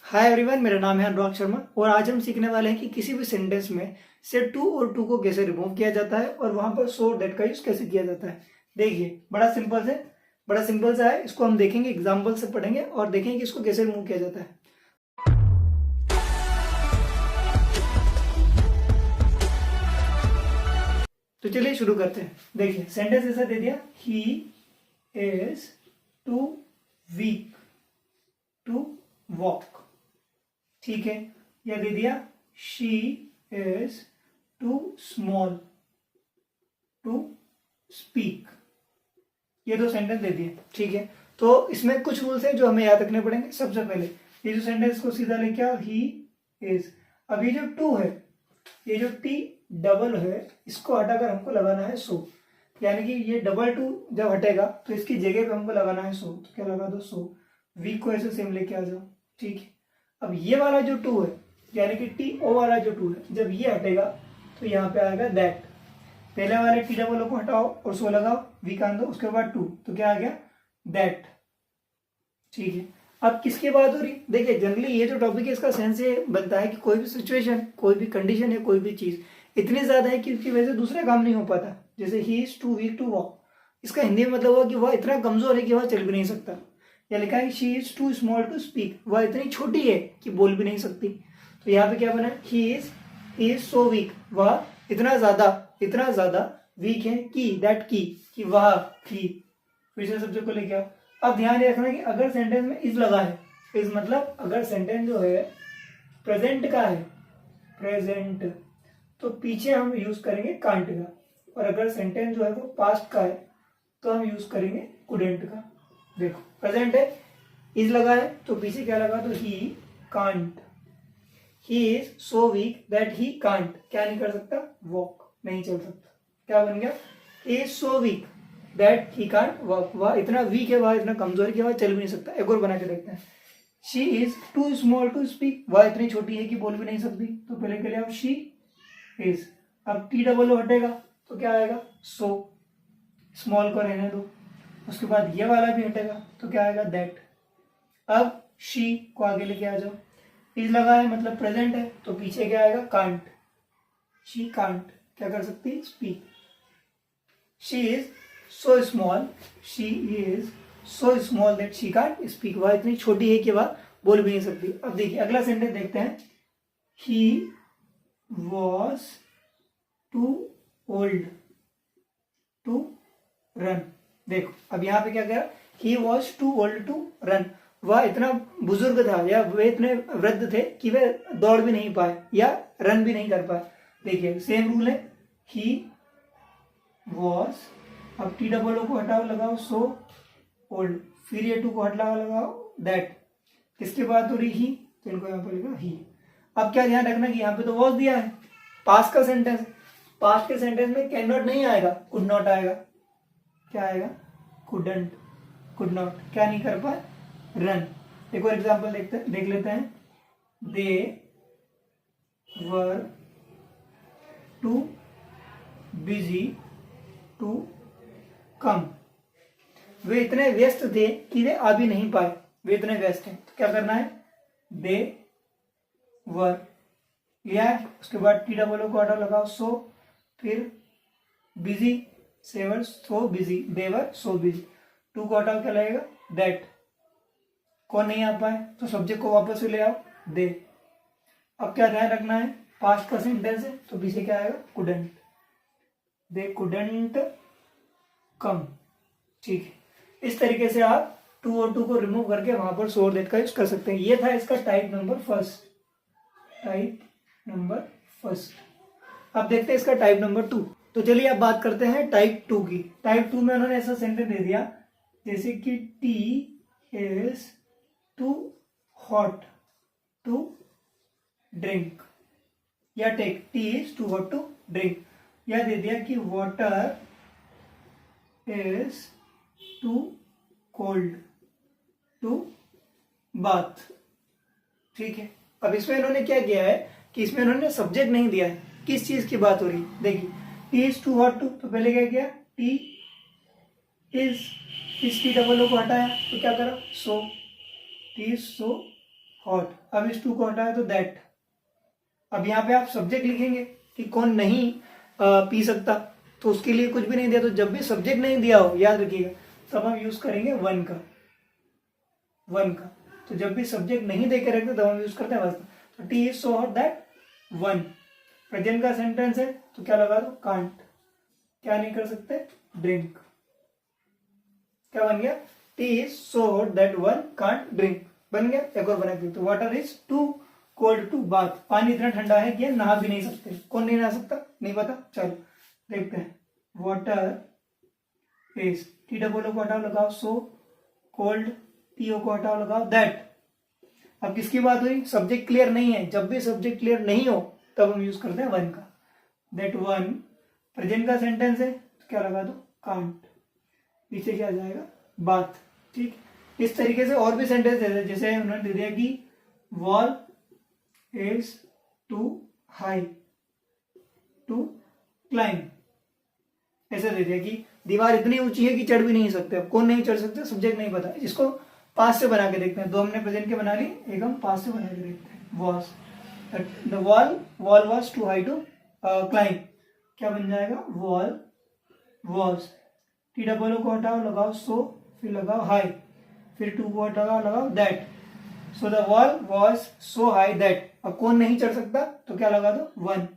Hi everyone, मेरा नाम है अनुराग शर्मा और आज हम सीखने वाले हैं कि किसी भी सेंटेंस में से टू और टू को कैसे रिमूव किया जाता है और वहां पर सो दैट का यूज कैसे किया जाता है। देखिए, बड़ा सिंपल सा है। इसको हम देखेंगे, एग्जाम्पल से पढ़ेंगे और देखेंगे कि इसको कैसे रिमूव किया जाता है। तो चलिए शुरू करते हैं। देखिए, सेंटेंस ऐसा दे दिया, he is too weak to walk. ठीक है। या दे दिया, she is too small to speak. ये दो सेंटेंस दे दिए। ठीक है। तो इसमें कुछ रूल्स हैं जो हमें याद रखने पड़ेंगे। सबसे पहले ये जो सेंटेंस को सीधा लेके आओ, ही इज। अब ये जो टू है, ये जो टी डबल है, इसको हटाकर हमको लगाना है सो। यानी कि ये डबल टू जब हटेगा तो इसकी जगह पे हमको लगाना है सो। तो क्या लगा दो, सो। वी को ऐसे सेम लेके आ जाओ। ठीक है। अब ये वाला जो टू है, यानी कि टी ओ वाला जो टू है, जब ये हटेगा तो यहाँ पे आएगा दैट। पहले वाले टी डबल को हटाओ और सो लगाओ, वी कान दो, उसके बाद टू, तो क्या आ गया, दैट। ठीक है। अब किसकी बात हो रही, देखिए जनरली ये जो टॉपिक है इसका सेंस ये बनता है कि कोई भी सिचुएशन, कोई भी कंडीशन है, कोई भी चीज इतनी ज्यादा है कि उसकी वजह से दूसरा काम नहीं हो पाता। जैसे he is too weak to walk, इसका हिंदी में मतलब हुआ कि वह इतना कमजोर है कि वह चल भी नहीं सकता। या लिखा है she is too small to speak, वह इतनी छोटी है कि बोल भी नहीं सकती। तो यहाँ पे क्या बना, ही इज सो वीक, वह इतना ज्यादा वीक है कि दैट की वह थी। फिर से सब्जेक्ट को लेके आओ। अब ध्यान रखना कि अगर सेंटेंस में इज लगा है, इज मतलब अगर सेंटेंस जो है प्रेजेंट का है, प्रेजेंट, तो पीछे हम यूज करेंगे कांट का। और अगर सेंटेंस जो है वो पास्ट का है तो हम यूज करेंगे कुडेंट का। देखो, प्रेजेंट है, इज लगा है, तो पीछे क्या लगा, तो he can't. He is so weak that he can't, क्या नहीं कर सकता, वॉक, नहीं चल सकता। क्या बन गया, he is so weak that he can't walk, वह इतना वीक है, वह इतना कमजोर है कि वह चल भी नहीं सकता। एक और बना के देखते हैं, she is too small to speak, वह इतनी छोटी है कि बोल भी नहीं सकती। तो पहले के लिए आप शी इज, अब टी डबल ओ हटेगा तो क्या आएगा, सो, स्मॉल को रहने दो। उसके बाद ये वाला भी हटेगा तो क्या आएगा, दैट। अब शी को आगे लेके आ जाओ, इज लगा है मतलब प्रेजेंट है, तो पीछे क्या आएगा, कांट। शी कांट, क्या कर सकती, speak. She is so small, she is so small that she can't speak, वह इतनी छोटी है कि वह बोल भी नहीं सकती। अब देखिए अगला सेंटेंस देखते हैं, he was too old to run. देखो अब यहाँ पे क्या कह रहा, he was too old to run, वह इतना बुजुर्ग था या वे इतने वृद्ध थे कि वे दौड़ भी नहीं पाए या रन भी नहीं कर पाए। देखिए सेम रूल है, ही वॉज, अब टी डबल ओ को हटाओ, लगाओ सो ओल्ड, फिर ये टू को हटाओ, लगाओ दैट। किसके बाद हो रही, ही, तो इनको यहाँ पर लिखा ही। अब क्या ध्यान रखना कि यहाँ पे तो वॉज दिया है, पास्ट का सेंटेंस, पास्ट के सेंटेंस में कैन नॉट नहीं आएगा, कुड नॉट आएगा। क्या आएगा, कुडंट, कुड नॉट, क्या नहीं कर पाए, रन। एक और एग्जांपल देख लेते हैं, दे वर टू बिजी टू कम, वे इतने व्यस्त थे कि वे आ भी नहीं पाए, वे इतने व्यस्त हैं। तो क्या करना है, दे वर लिया है, उसके बाद टी डबल ओ को हटाओ, लगाओ सो, फिर बिजी, सेवर so busy, they were so busy, too को हटाओ, क्या लगेगा, दैट। कौन नहीं आ पाए तो सब्जेक्ट को वापस से ले आओ, दे। अब क्या ध्यान रखना है, पास्ट का सेंटेंस है तो पीछे क्या आएगा, कुडंट, दे कुडंट कम। ठीक है। इस तरीके से आप टू और टू को रिमूव करके वहां पर सो और दैट का यूज कर सकते हैं। ये था इसका type number first, type number first. अब देखते हैं इसका टाइप नंबर टू। तो चलिए अब बात करते हैं टाइप टू की। टाइप टू में उन्होंने ऐसा सेंटेंस दे दिया जैसे कि tea is too hot to drink, या take, tea is too hot to drink. या दे दिया कि water is too cold to bath. ठीक है। अब इसमें इन्होंने क्या किया है कि इसमें इन्होंने सब्जेक्ट नहीं दिया है, किस चीज की बात हो रही है। देखिए, tea is too hot to, तो पहले क्या किया, tea is T double O को हटाया तो क्या करा, so, tea is so hot. अब इस टू को हटाया तो दैट। अब यहाँ पे आप सब्जेक्ट लिखेंगे कि कौन नहीं पी सकता, तो उसके लिए कुछ भी नहीं दिया, तो जब भी सब्जेक्ट नहीं दिया हो याद रखिएगा तब हम यूज करेंगे वन का। तो जब भी सब्जेक्ट नहीं देकर रखते तब हम यूज करते हैं वास्तव। तो T is so hot that one. Present का सेंटेंस है तो क्या लगा दो, कांट। क्या नहीं कर सकते, ड्रिंक। क्या बन गया, tea is so hot that one can't drink. बन गया। एक और बना के तो water is too cold to bath. पानी इतना ठंडा है कि नहा भी नहीं सकते। कौन नहीं नहा सकता, नहीं पता, चलो देखते हैं। वाटर इज, टी डबल को हटाओ लगाओ सो, कोल्ड टीओ को हटाओ लगाओ दैट। अब किसकी बात हुई, सब्जेक्ट क्लियर नहीं है। जब भी सब्जेक्ट क्लियर नहीं हो तब हम यूज करते हैं वन का। दैट वन प्रेजेंट का सेंटेंस है तो क्या लगा दो, कांट। पीछे क्या जाएगा, बात। ठीक, इस तरीके से और भी सेंटेंस है, जैसे उन्होंने दे दिया कि wall is too high to climb. ऐसे दे दिया कि दीवार इतनी ऊंची है कि चढ़ भी नहीं सकते। अब कौन नहीं चढ़ सकते, सब्जेक्ट नहीं पता। इसको पास से बना के देखते हैं। दो हमने प्रेजेंट के बना ली, एक हम पास से बना के देखते हैं। Was, the wall was too high to climb. क्या बन जाएगा, वॉल वॉज। टी डबल को हटाओ लगाओ सो, फिर लगाओ हाई, फिर टू को हटाओ लगाओ that. So the wall was so high that. अब कौन नहीं चढ़ सकता तो क्या लगा दो, वन।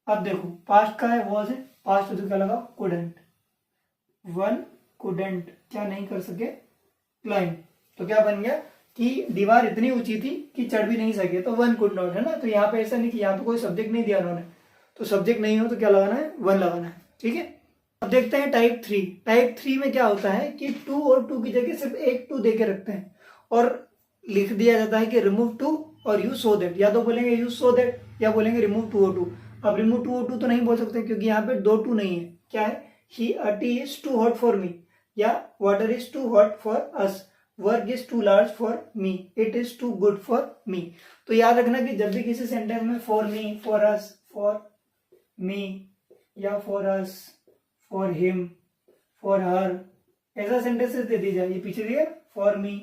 अब देखो पास्ट का है, वॉज है, पास्ट तो क्या लगाओ, कुडंट। वन कुडंट, क्या नहीं कर सके, क्लाइंब। तो क्या बन गया कि दीवार इतनी ऊंची थी कि चढ़ भी नहीं सके, तो वन कुड नॉट है ना। तो यहाँ पे ऐसा नहीं कि यहाँ पे कोई सब्जेक्ट नहीं दिया उन्होंने, तो सब्जेक्ट नहीं हो तो क्या लगाना है, वन लगाना है। ठीक है, अब देखते हैं टाइप थ्री। टाइप थ्री में क्या होता है कि टू और टू की जगह सिर्फ एक टू दे के रखते हैं और लिख दिया जाता है कि रिमूव टू और यूज सो दैट। या तो बोलेंगे यूज सो दैट या बोलेंगे रिमूव टू और टू। अब रिमूव टू और टू तो नहीं बोल सकते क्योंकि यहाँ पे दो टू नहीं है। क्या है, tea is too hot for me, या water is too hot for us, work is too large for me, it is too good for me. तो याद रखना कि जब भी किसी सेंटेंस में for me, for us, for me या for us, for him, for her, ऐसा सेंटेंसेस दे दी जाए। ये पीछे दिया for me,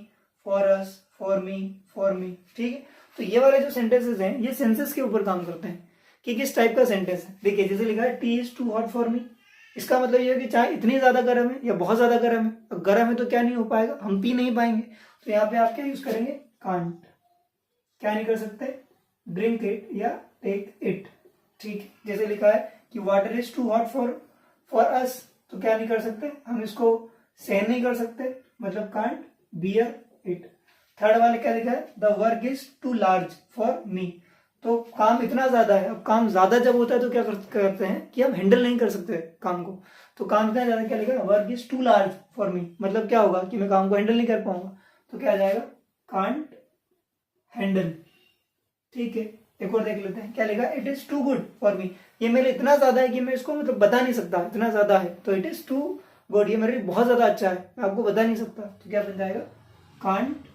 for us, for me, for me. ठीक है, तो ये वाले जो सेंटेंसेस हैं ये सेंसेस के ऊपर काम करते हैं कि किस टाइप का सेंटेंस है। देखिए जैसे लिखा है tea is too hot for me, इसका मतलब ये है कि चाहे इतनी ज्यादा गर्म है या बहुत ज्यादा गर्म है। अब गर्म है तो क्या नहीं हो पाएगा, हम पी नहीं पाएंगे। तो यहाँ पे आप क्या यूज करेंगे, कांट। क्या नहीं कर सकते, ड्रिंक इट या टेक इट। ठीक, जैसे लिखा है कि water is too hot for us, तो क्या नहीं कर सकते, हम इसको सहन नहीं कर सकते, मतलब कांट बियर इट। थर्ड वाले क्या लिखा है, the work is too large for me, तो काम इतना ज्यादा है। अब काम ज्यादा जब होता है तो क्या करते हैं कि हम हैंडल नहीं कर सकते काम को। तो काम इतना ज्यादा, क्या लिखा है, work is too large for me, मतलब क्या होगा कि मैं काम को हैंडल नहीं कर पाऊंगा। तो क्या आ जाएगा, कांट हैंडल। ठीक है, एक और देख लेते हैं। क्या लिखा, it is too good for me, ये मेरे इतना ज्यादा है कि मैं इसको मतलब बता नहीं सकता, इतना ज्यादा है। तो इट इज टू गुड, ये मेरे लिए बहुत ज्यादा अच्छा है, मैं आपको बता नहीं सकता। तो क्या बन जाएगा, कांट।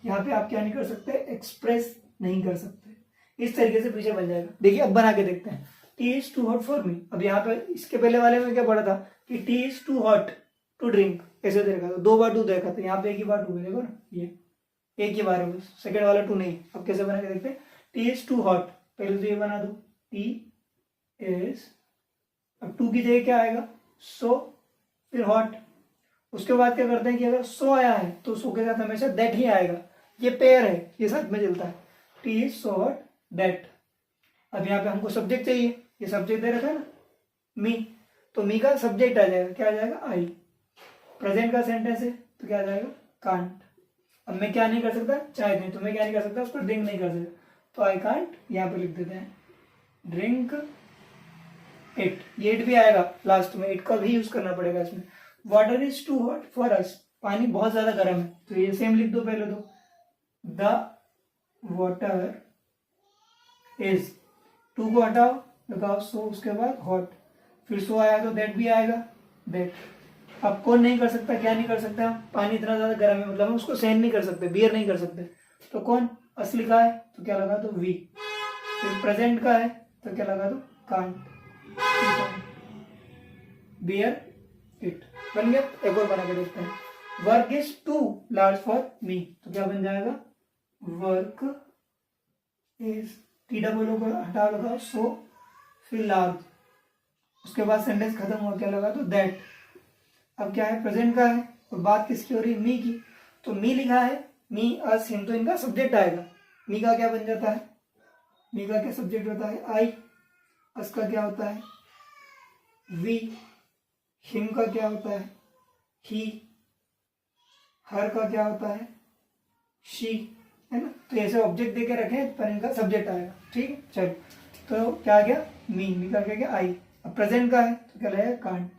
यहाँ पे आप क्या नहीं कर सकते, एक्सप्रेस नहीं कर सकते। इस तरीके से पीछे बन जाएगा। देखिए अब बना के देखते हैं। Tea is too hot for me, अब यहाँ पे इसके पहले वाले में क्या पढ़ा था कि tea is too hot to drink, ऐसे देखा था, दो बार टू देखा था। यहाँ पे एक ही बार टू, देखो ना, ये एक ही बार है, सेकेंड वाला टू नहीं। अब कैसे बना के देखते हैं, टी इज टू हॉट, पहले तो ये बना दो, टी इज, अब टू की जगह क्या आएगा, सो, फिर हॉट। उसके बाद क्या करते हैं कि अगर सो आया है तो सो के साथ हमेशा दैट ही आएगा, ये पेयर है, ये साथ में चलता है। Tea is so hot that. अब यहाँ पे हमको सब्जेक्ट चाहिए, ये सब्जेक्ट दे रखा है ना, मी, तो मी का सब्जेक्ट आ जाएगा, क्या आ जाएगा, आई। प्रेजेंट का सेंटेंस है तो क्या आ जाएगा, कांट। अब मैं क्या नहीं कर सकता, चाय नहीं, तो मैं क्या नहीं कर सकता, उसको ड्रिंक नहीं कर सकता, तो आई कांट, यहाँ पे लिख देते हैं ड्रिंक इट। ये इट भी आएगा लास्ट में, इट का भी यूज करना पड़ेगा इसमें। Water is too hot for us, पानी बहुत ज्यादा गर्म है, तो ये सेम लिख दो पहले तो, द वाटर इज, टू को हटाओ लगाओ सो, उसके बाद हॉट, फिर सो आया तो दैट भी आएगा, दैट। अब कौन नहीं कर सकता, क्या नहीं कर सकता, पानी इतना ज्यादा गर्म है, मतलब हम उसको सहन नहीं कर सकते, बियर नहीं कर सकते, तो कौन, अस लिखा है तो क्या लगा दो, वी। फिर प्रेजेंट का है तो क्या लगा दो, कांट बियर इट। बन गया। एक और बना के देखते हैं, work is too large for me, तो क्या बन जाएगा, वर्क इज, टी डबल को हटा लगाओ, सो फिर लार्ज, उसके बाद सेंटेंस खत्म हुआ, क्या लगा दो दैट। अब क्या है, प्रेजेंट का है और बात किसकी हो रही है, मी की, तो मी लिखा है, मी अस हिम, तो इनका सब्जेक्ट आएगा। मी का क्या बन जाता है, मी का क्या सब्जेक्ट होता है, आई, अस का क्या होता है, वी, हिम का क्या होता है, ही, हर का क्या होता है, शी, है ना। तो ऐसे ऑब्जेक्ट देके रखे पर इनका सब्जेक्ट आएगा, ठीक है। चलो, तो क्या आ गया, मी का क्या गया, आई। अब प्रेजेंट का है तो क्या लगेगा, कांट।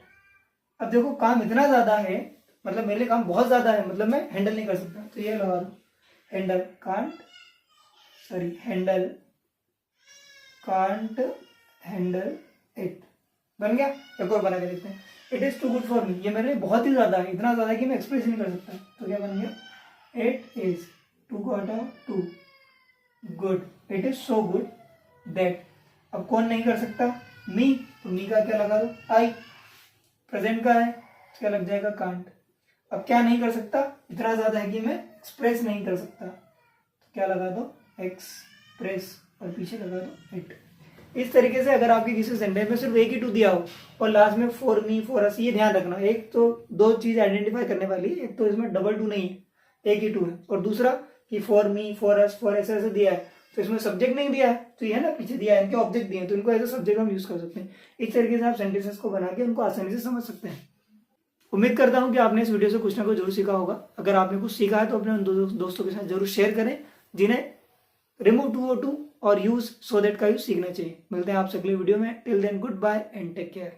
अब देखो काम इतना ज्यादा है, मतलब मेरे लिए काम बहुत ज्यादा है, मतलब मैं हैंडल नहीं कर सकता, तो ये लगा दो, handle can't, sorry handle can't handle it, बन गया। एक और बना के देखते हैं, it is too good for me, ये मेरे लिए बहुत ही ज्यादा है, इतना ज्यादा है कि मैं एक्सप्रेस नहीं कर सकता, तो क्या बन गया, इट इज, टू को हटाओ, too, good, it is so good that. अब कौन नहीं कर सकता, मी, तो मी का क्या लगा दो, आई, प्रेजेंट का है तो क्या लग जाएगा, कांट। अब क्या नहीं कर सकता, इतना ज्यादा है कि मैं एक्सप्रेस नहीं कर सकता, तो क्या लगा दो, एक्सप्रेस, और पीछे लगा दो इट। इस तरीके से अगर आपके किसी सेंटेंस में सिर्फ एक ही टू दिया हो और लास्ट में फॉर मी, फॉर अस, ये ध्यान रखना, एक तो दो चीज आइडेंटिफाई करने वाली है, एक तो इसमें डबल टू नहीं है, एक ही टू है, और दूसरा कि for me, for us, for ऐसे ऐसे दिया है, तो इसमें सब्जेक्ट नहीं दिया है, तो ये है ना पीछे दिया है, इनके ऑब्जेक्ट दिए हैं, तो इनको एज ए सब्जेक्ट हम यूज कर सकते हैं। इस तरीके से आप सेंटेंसेस को बना के उनको आसानी से समझ सकते हैं। उम्मीद करता हूं कि आपने इस वीडियो से कुछ ना कुछ जरूर सीखा होगा। अगर आपने कुछ सीखा है तो अपने उन दोस्तों के साथ जरूर शेयर करें जिन्हें रिमूव 202 और यूज सो दैट का यूज सीखना चाहिए। मिलते हैं आपसे अगले वीडियो में, till then goodbye and take care.